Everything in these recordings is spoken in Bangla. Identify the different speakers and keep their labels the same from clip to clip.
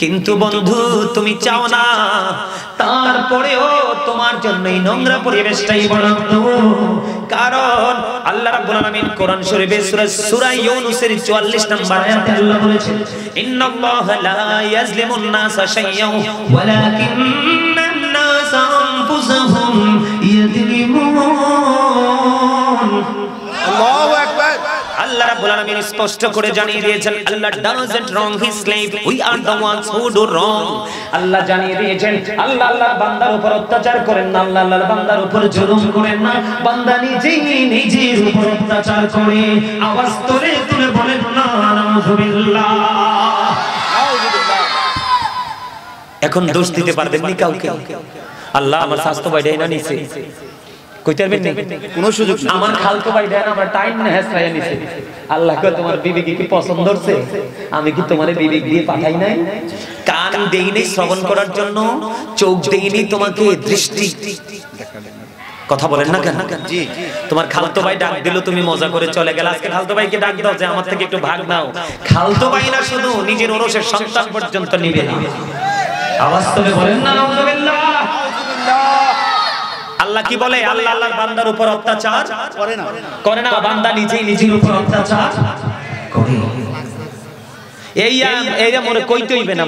Speaker 1: কিন্তু বন্ধু তুমি চাও না, তারপরেও তোমার জন্য এই নোংরা পরিবেশটাই বরাদ্দ। কারণ আল্লাহ রাব্বুল আলামিন কোরআন শরীফে সূরা ইউনূসের 44 নম্বর আয়াতে আল্লাহ বলেছেন, ইন্নাল্লাহা লা ইয়াজলিমুন নাসা শাইয়্যান ওয়ালাকিন্নান নাসা আনফুসাহুম ইয়াজলিমুন। আল্লাহু আকবার। আল্লাহ রাব্বুল আলামিন স্পষ্ট করে জানিয়ে দিয়েছেন, আল্লাহ doesn't wrong his slave, we are the ones who do wrong। আল্লাহ জানিয়ে দিয়েছেন, আল্লাহ আল্লাহর বান্দার উপর অত্যাচার করেন না, আল্লাহ আল্লাহর বান্দার উপর জুলুম করেন না, বান্দা নিজেই নিজের উপর অত্যাচার করে। আওয়াজ তুলে তুলে বলেন না নাউযুবিল্লাহ। এখন দোষ দিতে পারবেন না কাউকে। আল্লাহ আমার স্বাস্থ্য বাইরে না নিছে, কইতে পারবেন না, কোনো সুযোগ নেই। আমার খালতো ভাই দেন আমরা টাইম না হেসরাইয়া নিছে। আল্লাহ কয় তোমার বিবি কি পছন্দ হচ্ছে? আমি কি তোমারে বিবি দিয়ে পাঠাই নাই? কান দেইনি শ্রবণ করার জন্য, চোখ দেইনি তোমাকে দৃষ্টি। কথা বলেন না কেন? জি তোমার খালতো ভাই ডাক দিল, তুমি মজা করে চলে গেল। আজকে খালতো ভাইকে ডাক দাও যে আমার থেকে একটু ভাগ নাও। খালতো ভাই না শুধু নিজের ওরসের সন্তান পর্যন্ত নিবে না। আওয়াজ তুলে বলেন না নাউযুবিল্লাহ। আল্লাহ কি বলে? আল্লাহ আল্লাহর বান্দার উপর অত্যাচার করে না, বান্দা নিজেই নিজের উপর অত্যাচার করে। এইয়া মনে কইতে হইবে না,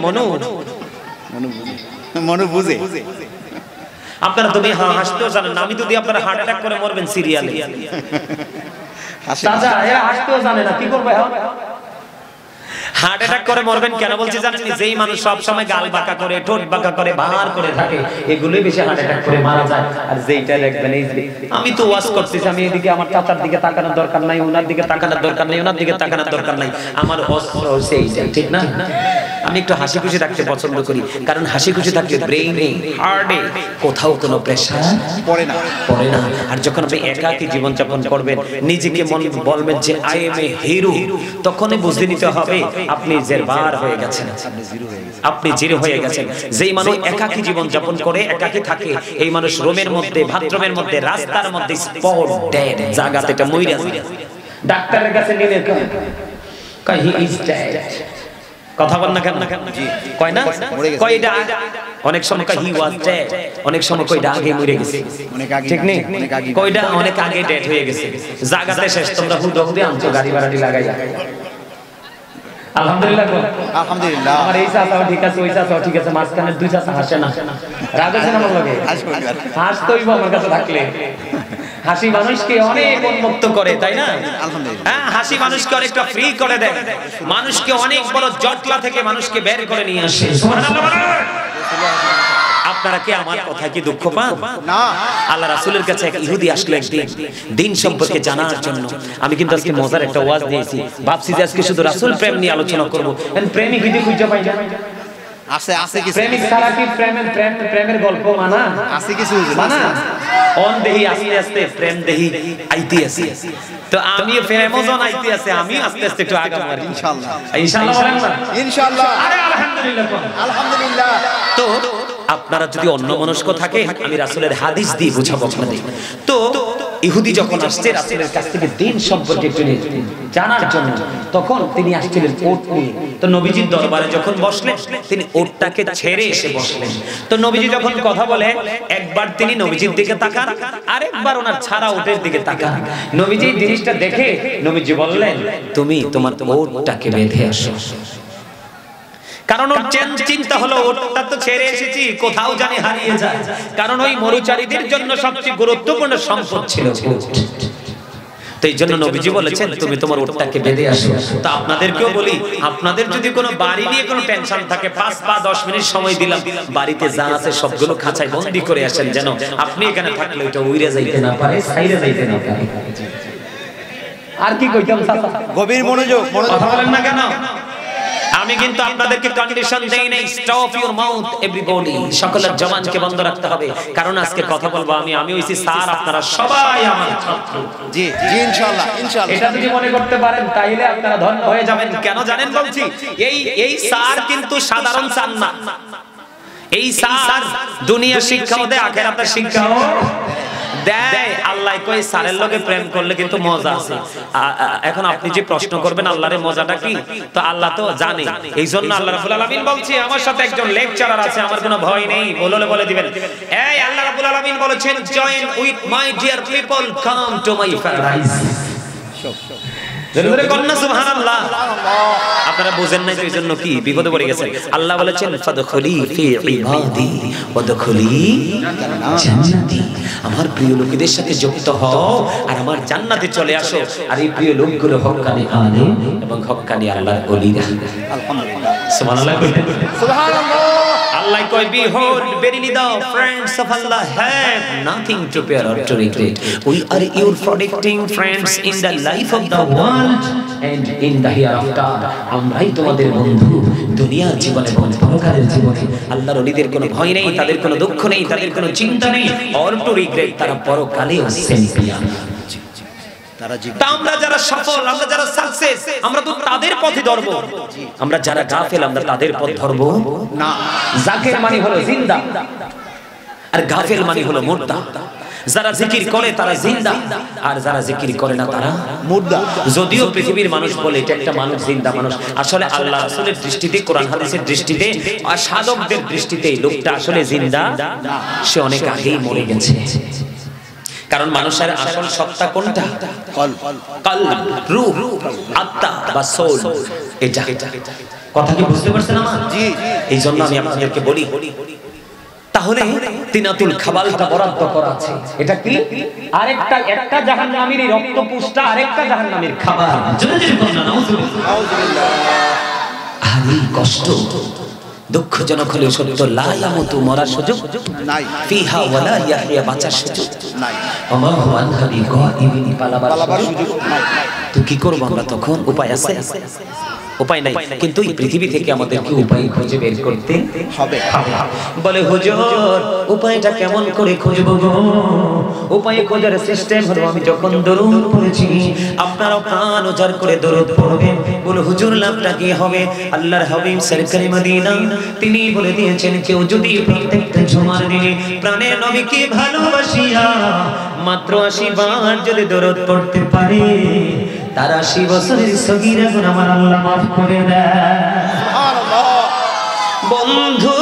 Speaker 1: মনু বুঝে। আপনারা তুমি হাসতেও জানেন না, আমি যদি আপনারা হার্ট অ্যাটাক করে মরবেন সিরিয়ালে। চাচা এরা হাসতেও জানে না, কি করবে? হার্ট অ্যাটাক করে মরবেন কেন বলছি জানেন? যেই মানুষ সব সময় গাল বাঁকা করে, ঠোঁট বাঁকা করে, ভার করে থাকে, এগুলোই বেশি হার্ট অ্যাটাক করে মারা যায়। আর যেইটা দেখবেন এই যে আমি তো ওয়াজ করতেছি, আমি এদিকে আমার চাচার দিকে তাকানোর দরকার নাই, ওনার দিকে তাকানোর দরকার নাই, ওনার দিকে তাকানোর দরকার নাই, আমার অস্ত্র হচ্ছে এইটা, ঠিক না? আমি একটু হাসি খুশি থাকতে পছন্দ করি, কারণ হাসি খুশি থাকলে ব্রেইনে, হার্টে কোথাও কোনো প্রেসার পড়ে না। আর যখন আপনি একাকী জীবনযাপন করবেন, নিজেকে মনে বলবেন যে আই এম এ হিরো, তখনই বুঝে নিতে হবে আপনি জেরবার হয়ে গেছেন, আপনি জিরো হয়ে গেছেন। যেই মানুষ একাকী জীবন যাপন করে, একাকী থাকে, এই মানুষ রুমের মধ্যে, বাথরুমের মধ্যে, রাস্তার মধ্যে স্পট ডেড, জায়গাতে এটা মইরা যায়। ডাক্তারের কাছে নিলে কয় হি ইজ ডেড। কথা বল না কেন? কয় না, কয় এটা অনেক সময় কয় হি ওয়াজ ডেড, অনেক সময় কয় আগে মরে গেছে, ঠিক নেই? কয়টা অনেক আগে ডেড হয়ে গেছে, জায়গাতে শেষ। তোমরা হুদ হুদে আনছো গাড়ি ভাড়াটি লাগাইয়া। আলহামদুলিল্লাহ, আলহামদুলিল্লাহ। আমার এই চাচাও ঠিক আছে, ওই চাচাও ঠিক আছে, মাঝখানে দুই চাচা হাসে না, রাগ আছে না? আমার লাগে হাসতেইব আমার কাছে থাকলে। হাসি মানুষকে অনেক উন্মুক্ত করে, তাই না? হ্যাঁ, হাসি মানুষকে অনেকটা ফ্রি করে দেয়, মানুষকে অনেক বড় জটলা থেকে মানুষকে বের করে নিয়ে আসে। আপনারা কি আমার কথা কি দুঃখ পান? না। আল্লাহ রাসূলের কাছে এক ইহুদি আসলো একদিন দিন সম্পর্কে জানার জন্য। আমি কিন্তু আজকে মজার একটা ওয়াজ দিয়েছি, ভাবছি যে আজকে শুধু রাসূল প্রেম নিয়ে আলোচনা করব। এন্ড প্রেমিক হিদি খুঁজে পাই না, আছে কিছু প্রেমিক ছাড়া কি প্রেমের গল্প মানা আছে? কিছু মানা অন দেহি আস্তে আস্তে প্রেম দেহি আইতে আছে। তো আমিও প্রেমও জন আইতে আছে, আমি আস্তে আস্তে একটু আগাবো ইনশাআল্লাহ। ইনশাআল্লাহ বলেন না? ইনশাআল্লাহ। আরে আলহামদুলিল্লাহ, আলহামদুলিল্লাহ। তো আপনারা যদি অন্যমনস্ক থাকে, আমি রাসূলের হাদিস দিয়ে বুঝাবো আপনাদের। তো ইহুদি যখন আসছে রাসূলের কাছ থেকে দিন সম্পর্কে জানার জন্য, তখন তিনি আসছিলেন ওট নিয়ে। তো নবীজির দরবারে যখন বসলেন, তিনি ওটটাকে ছেড়ে এসে বসলেন। তো নবীজি যখন কথা বলে, একবার তিনি নবীজির দিকে তাকান, আরেকবার ওনার ছাড়া ওটের দিকে তাকান। নবীজি জিনিসটা দেখে নবীজি বললেন, তুমি তোমার ওটটাকে বেঁধে আসো। কারণ ওর চিন্তা হলো ওটা তো ছেড়ে এসেছি, কোথাও জানি হারিয়ে যায়। কারণ ওই মরুচারীদের জন্য সবচেয়ে গুরুত্বপূর্ণ সম্পদ ছিল ওট। তো এই জন্য নবীজি বলেছেন, তুমি তোমার ওটটাকে বেঁধে আসো। তো আপনাদেরকেও বলি, আপনাদের যদি কোনো বাড়ি নিয়ে কোনো টেনশন থাকে, 5 বা 10 মিনিট সময় দিলাম, বাড়িতে যা আছে সবগুলো খাঁচায় বন্দি করে আসেন, যেন আপনি এখানে থাকলে ওইটা উইরে যাইতে না পারে, সাইরে যাইতে না পারে। আর কি কইতাম চাচা? গভীর মনোযোগ, কথা বলেন না কেন? আমি কিন্তু আপনাদেরকে কন্ডিশন দেই নাই, স্টপ ইওর মাউথ এভরিবডি, সকলের জবানকে বন্ধ রাখতে হবে। কারণ আজকে কথা বলবো আমি হইছি স্যার, আপনারা সবাই আমার ছাত্র। জি জি ইনশাআল্লাহ, ইনশাআল্লাহ। এটা যদি মনে করতে পারেন তাইলে আপনারা ধন্য হয়ে যাবেন। কেন জানেন বলছি? এই স্যার কিন্তু সাধারণ স্যার না। এই স্যার দুনিয়া শিক্ষাও দেয়, আখিরাতের শিক্ষাও দেয়। আল্লাহ কই সারের লগে প্রেম করলে কিন্তু মজা আছে। এখন আপনি যে প্রশ্ন করবেন আল্লাহর মজাটা কি, তো আল্লাহ তো জানে। এইজন্য আল্লাহ রাব্বুল আলামিন বলছে, আমার সাথে একজন লেকচারার আছে, আমার কোনো ভয় নেই, বলে দিবেন। এই আল্লাহ রাব্বুল আলামিন বলেছেন, join with my dear people, come to my paradise. জোরে কন্না সুবহানাল্লাহ। আপনারা বুঝেন নাই তো এইজন্য কি বিপদে পড়ে গেছেন। আল্লাহ বলেছেন, ফাদখুলি ফি ইবাদি ওয়াদখুলি জান্নাতি। আমার প্রিয় লোকদের সাথে যুক্ত হও আর আমার জান্নাতে চলে আসো। আর এই প্রিয় লোকগুলো হক্কানি আলেম এবং হক্কানি আল্লাহর ওলিরা। আলহামদুলিল্লাহ, সুবহানাল্লাহ, সুবহানাল্লাহ। Allah koi behold, verily the friends of Allah have nothing to fear or to regret. We are your protecting friends in the life of the world and in the hereafter. আমরাই তোমাদের বন্ধু দুনিয়ার জীবনে এবং পরকালের জীবনে। আল্লাহর ওলিদের কোনো ভয় নেই, তাদের কোনো দুঃখ নেই, তাদের কোনো চিন্তা নেই, or to regret, তারা পরকালে চ্যাম্পিয়ন। আমরা যারা সফল, আমরা যারা সাকসেস, আমরা তো তাদের পথে ধরব। আমরা যারা গাফেল, আমরা তাদের পথ ধরব না। জাকির মানে হলো জিন্দা আর গাফেল মানে হলো মুর্দা। যারা জিকির করে তারা জিন্দা আর যারা জিকির করে না তারা মুর্দা। যদিও পৃথিবীর মানুষ বলে এটা একটা মানুষ জিন্দা মানুষ, আসলে আল্লাহ রাসূলের দৃষ্টিতে, কোরআন হাদিসের দৃষ্টিতে আর সাধকদের দৃষ্টিতে লোকটা আসলে জিন্দা, সে অনেক আগেই মরে গেছে। কারণ মানুষের আসল সত্তা কোনটা? কলব, রূহ, আত্মা বা সোল। এটা কথা কি বুঝতে পারছেন আমার? জি। এইজন্য আমি আপনাদেরকে বলি, তাহলে তিনাতুল খাবালটা বরাদ্দ করা আছে। এটা কি? আরেকটা একটা জাহান্নামীর রক্ত পুষ্টা, আরেকটা জাহান্নামীর খাবার। জোরে জোরে বলুন নাউজুবিল্লাহ। আরে কষ্ট দুঃখজনক হলেও সত্য, লা ইয়ামুতু, মরার সুযোগ নাই, ফিহা ওয়ালা ইয়াহইয়া, বাঁচার সুযোগ নাই, ওমা হুয়া আনহাবি গায়িবিন, পালাবার সুযোগ নাই। তো কি করব আমরা তখন? উপায় আছে? উপায় নাই, কিন্তু এই পৃথিবী থেকে আমাদেরকে উপায় খুঁজে বের করতে হবে। বলে হুজুর উপায়টা কেমন করে খুঁজব গো? উপায় খোঁজার সিস্টেম হলো, আমি যখন দরুদ পড়েছি আপনারা কান উজাড় করে দরুদ পড়বেন। বলে হুজুর লাভটা কি হবে? আল্লাহর হাবিব সরকারি মদিনা তিনি বলে দিয়েছেন, কেউ যদি প্রত্যেকটা জুমার দিনে প্রাণের নবীকে ভালোবাসিয়া মাত্র 80 বার যদি দরুদ পড়তে পারে, তার 80 বছরের সগীরা গুনাহ আমার আল্লাহ মাফ করে দেয়। সুবহানাল্লাহ। বন্ধু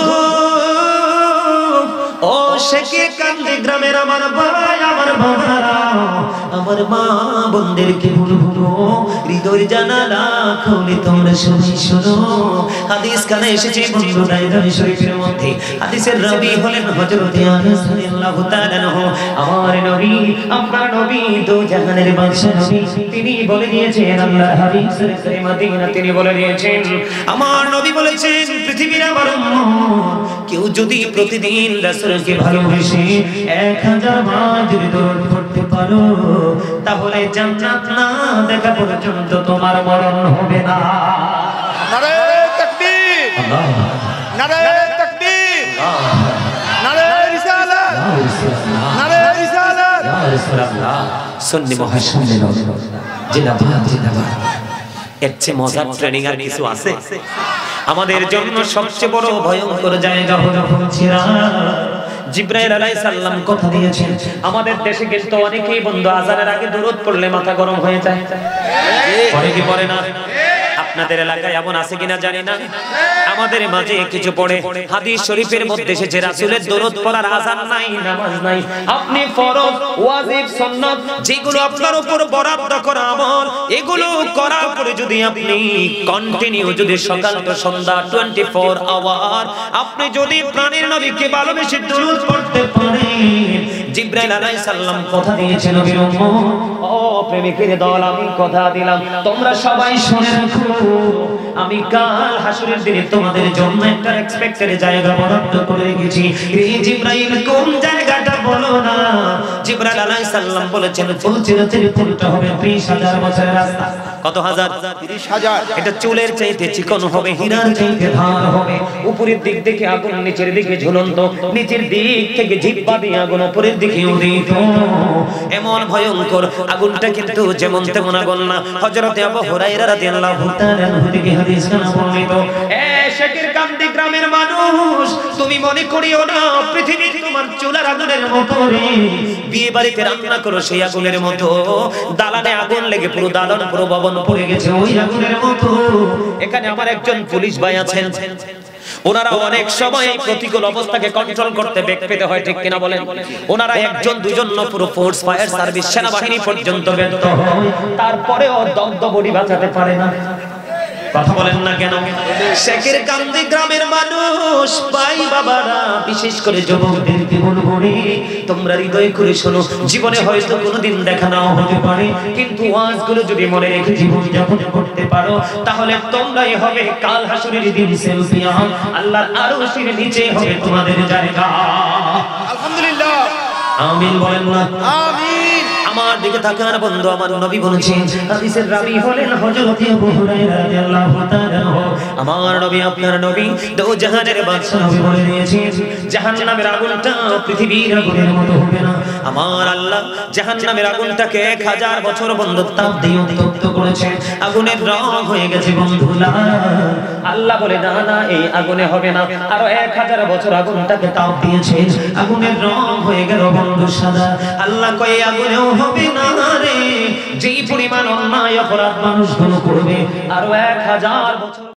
Speaker 1: ও শেখে কান্দে গ্রামের আমার ভাই, আমার বাবারা, আমার মা বোনদেরকে বলবো, হৃদয় জানালা খুলে তোমরা শুনি শোনো। হাদিস কানে এসেছে বন্ধু দাইদানি শরীফের মধ্যে। হাদিসের রাবী হলেন হযরত আনাস রাদিয়াল্লাহু তাআলা আনহু। আমার নবী, আপনার নবী, দো জাহানের বাদশা নবী, তিনি বলে দিয়েছেন, আল্লাহর হাবিব সরকারে মদিনা তিনি বলে দিয়েছেন, আমার নবী বলেছেন, পৃথিবীর আমার উম্মত কেউ যদি প্রতিদিন রাসূলকে ভালোবেসে 1000 বার যদি দরুদ পড়তে পারো, তাহলে জান্নাত না দেখা পর্যন্ত তোমার মরণ হবে না।
Speaker 2: নারে তাকবীর,
Speaker 1: আল্লাহ,
Speaker 2: নারে তাকবীর, নারে রিসালাত, নারে রিসালাত,
Speaker 1: ইয়া রাসূলুল্লাহ। সুন্নি মুহাম্মদ জিন্দাবাদ, জিন্দাবাদ। এর চেয়ে মজার ট্রেনিং আর কিছু আছে? আমাদের জন্য সবচেয়ে বড় ভয়ঙ্কর জায়গা হলো সিরাত। জিবরাইল আলাইহিস সালাম কথা দিয়েছেন, আমাদের দেশে কিন্তু অনেকেই বন্ধু আযানের আগে দরুদ পড়লে মাথা গরম হয়ে যায়। পড়ে কি পড়ে না? আপনাদের এলাকায় এমন আছে কিনা জানি না, আমাদের মাঝে কিছু পড়ে। হাদিস শরীফের মধ্যে এসেছে রাসূলের দরুদ পড়ার আযান নাই, নামাজ নাই। আপনি ফরজ, ওয়াজিব, সুন্নাত যেগুলো আপনার উপর বরাদ্দ করা আমল, এগুলো করার পরে যদি আপনি কন্টিনিউ যদি সকাল থেকে সন্ধ্যা 24 আওয়ার আপনি যদি প্রাণের নবীকে ভালোবেসে দরুদ পড়তে পারেন, জিবরাইল আলাইহিস সালাম কথা দিয়েছেন, নবীর উম্মত ও প্রেমিকের দল, আমি কথা দিলাম তোমরা সবাই শুনে রাখো, আমি কাল হাসরের দিনে তোমাদের জন্য একটা এক্সপেক্টেড জায়গা বরাদ্দ করে রেখেছি। এই জিবরাইল কোন জায়গাটা বলো না? জিবরাইল আলাইহিস সালাম বলেছেন, ফুলসিরাতের পুরটা হবে 20000 বছরের রাস্তা। কত হাজার?
Speaker 2: 30000।
Speaker 1: এটা চুলের চাইতে চিকন হবে, হীরার চাইতে ধার হবে। উপরের দিক থেকে আগুন, নিচের দিকে ঝুলন্ত, নিচের দিক থেকে জিহ্বা দিয়ে আগুন, উপরের দিকে উদিত। এমন ভয়ঙ্কর আগুনটা, কিন্তু যেমন তেমন আগুন না। হযরত আবু হুরায়রা রাদিয়াল্লাহু তাআলা আনহু থেকে হাদিস কানা বর্ণিত, এ শেখের কান্দি গ্রামের মানুষ, তুমি তুমি মনে করিও না পৃথিবী তোমার চুলার আগুনের মতো রে। বিয়ে বাড়িতে রান্না করো সেই আগুনের মতো, দালানে আগুন লেগে পুরো দালান পুরো ভবন পড়ে গেছে ওই আগুনের মতো। এখানে আমার একজন পুলিশ ভাই আছেন, ওনারা অনেক সময় এই প্রতিকূল অবস্থাকে কন্ট্রোল করতে বেগ পেতে হয়, ঠিক কিনা বলেন? ওনারা একজন দুজন না পুরো ফোর্স ফায়ার সার্ভিস সেনাবাহিনী পর্যন্ত ব্যর্থ হয়, তারপরেও দগ্ধ বডি বাঁচাতে পারে না। কথা বলেন না কেন? শেখের কান্দি গ্রামের মানুষ ভাই বাবারা, বিশেষ করে যুবকদেরকে বলবো রে, তোমরা হৃদয় করে শোনো। জীবনে হয়তো কোনোদিন দেখা নাও হতে পারে, কিন্তু ওয়াজগুলো যদি মনে রেখে জীবন যাপন করতে পারো, তাহলে তোমরাই হবে কাল হাসরের দিন চ্যাম্পিয়ন। আল্লাহর আরশের নিচে হবে তোমাদের জায়গা।
Speaker 2: আলহামদুলিল্লাহ,
Speaker 1: আমিন বলেন না?
Speaker 2: আমিন।
Speaker 1: আমার দিকে তাকান বন্ধু, আমার নবী বলেছেন, হাদিসের রাবী হলেন হযরত আবু হুরায়রা রাদিয়াল্লাহু তাআলা। আমার নবী আপনার নবী দো জাহানের বাদশা নবী বলে দিয়েছেন, জাহান্নামের আগুনটা পৃথিবীর আগুনের মতো হবে না। আমার আল্লাহ জাহান্নামের আগুনটাকে 1000 বছর বন্ধ তাপ দিয়ে উত্তপ্ত করেছেন, আগুনের রং হয়ে গেছে বন্ধু লাল। আল্লাহ বলে না না, এই আগুনে হবে না, আরো 1000 বছর আগুনটাকে তাপ দিয়েছে, আগুনের রং হয়ে গেল বন্ধু সাদা। আল্লাহ কয় আগুনেও হবে না রে, যেই পরিমাণ অন্যায় অপরাধ মানুষগুলো করবে, আরো 1000 বছর